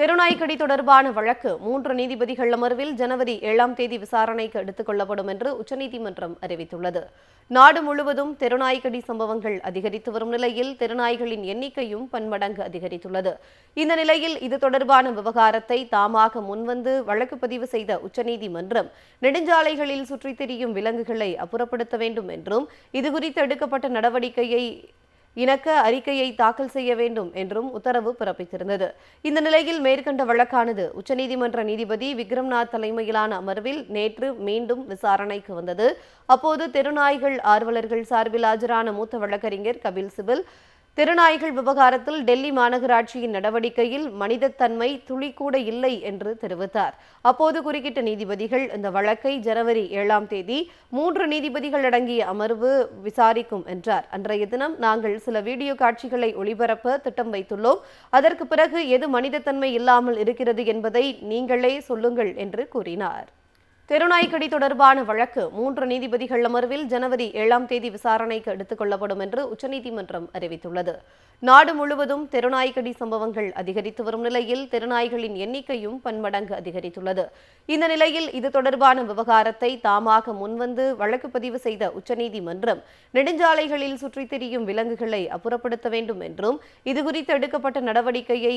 தெருநாய்க்கடி தொடர்பான வழக்கு 3 நீதிபதிகள் அமர்வில் ஜனவரி 7ஆம் தேதி விசாரணைக்கு எடுத்துக் கொள்ளப்படும் என்று உச்சநீதிமன்றம் அறிவித்துள்ளது. நாடு முழுவதும் தெருநாய்க்கடி சம்பவங்கள் அதிகரித்து வரும் நிலையில் தெருநாய்களின் எண்ணிக்கையும் பன்மடங்கு அதிகரித்துள்ளது. இந்த நிலையில் இது தொடர்பான விவகாரத்தை தாமாக முன்வந்து வழக்கு பதிவு செய்த உச்சநீதிமன்றம் நெடுஞ்சாலைகளில் சுற்றித் திரியும் விலங்குகளை அப்புறப்படுத்த வேண்டும் என்றும் இதுகுறித்து எடுக்கப்பட்ட நடவடிக்கையை இணக்க அறிக்கையை தாக்கல் செய்ய வேண்டும் என்றும் உத்தரவு பிறப்பித்திருந்தது. இந்த நிலையில் மேற்கண்ட வழக்கானது உச்சநீதிமன்ற நீதிபதி விக்ரம்நாத் தலைமையிலான அமர்வில் நேற்று மீண்டும் விசாரணைக்கு வந்தது. அப்போது தெருநாய்கள் ஆர்வலர்கள் சார்பில் ஆஜரான மூத்த வழக்கறிஞர் கபில் சிபல் தெருநாய்கள் விவகாரத்தில் டெல்லி மாநகராட்சியின் நடவடிக்கையில் மனிதத்தன்மை துளிக்கூட இல்லை என்று தெரிவித்தார். அப்போது குறுக்கிட்ட நீதிபதிகள் இந்த வழக்கை ஜனவரி 7ஆம் தேதி 3 நீதிபதிகள் அடங்கிய அமர்வு விசாரிக்கும் என்றார். அன்றைய தினம் நாங்கள் சில வீடியோ காட்சிகளை ஒளிபரப்ப திட்டம் வைத்துள்ளோம். அதற்கு பிறகு எது மனிதத்தன்மை இல்லாமல் இருக்கிறது என்பதை நீங்களே சொல்லுங்கள் என்று கூறினார். தெருநாய்க்கடி தொடர்பான வழக்கு 3 நீதிபதிகள் அமர்வில் ஜனவரி 7ஆம் தேதி விசாரணைக்கு எடுத்துக் கொள்ளப்படும் என்று உச்சநீதிமன்றம் அறிவித்துள்ளது. நாடு முழுவதும் தெருநாய்க்கடி சம்பவங்கள் அதிகரித்து வரும் நிலையில் தெருநாய்களின் எண்ணிக்கையும் பன்மடங்கு அதிகரித்துள்ளது. இந்த நிலையில் இது தொடர்பான விவகாரத்தை தாமாக முன்வந்து வழக்கு பதிவு செய்த உச்சநீதிமன்றம் நெடுஞ்சாலைகளில் சுற்றித் திரியும் விலங்குகளை அப்புறப்படுத்த வேண்டும் என்றும் இதுகுறித்து எடுக்கப்பட்ட நடவடிக்கையை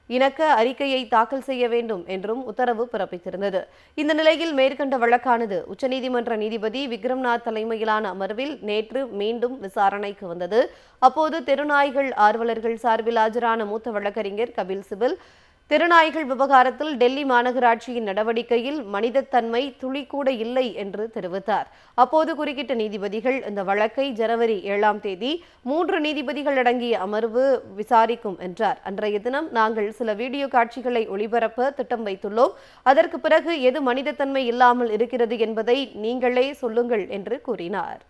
இணக்க அறிக்கையை தாக்கல் செய்ய வேண்டும் என்றும் உத்தரவு பிறப்பித்திருந்தது. இந்த நிலையில் மேற்கண்ட வழக்கானது உச்சநீதிமன்ற நீதிபதி விக்ரம்நாத் தலைமையிலான அமர்வில் நேற்று மீண்டும் விசாரணைக்கு வந்தது. அப்போது தெருநாய்கள் ஆர்வலர்கள் சார்பில் ஆஜரான மூத்த வழக்கறிஞர் கபில் சிபல் தெருநாய்கள் விவகாரத்தில் டெல்லி மாநகராட்சியின் நடவடிக்கையில் மனிதத்தன்மை துளிக்கூட இல்லை என்று தெரிவித்தார். அப்போது குறுக்கிட்ட நீதிபதிகள் இந்த வழக்கை ஜனவரி 7ஆம் தேதி 3 நீதிபதிகள் அடங்கிய அமர்வு விசாரிக்கும் என்றார். அன்றைய தினம் நாங்கள் சில வீடியோ காட்சிகளை ஒளிபரப்ப திட்டம் வைத்துள்ளோம். அதற்கு பிறகு எது மனிதத்தன்மை இல்லாமல் இருக்கிறது என்பதை நீங்களே சொல்லுங்கள் என்று கூறினார்.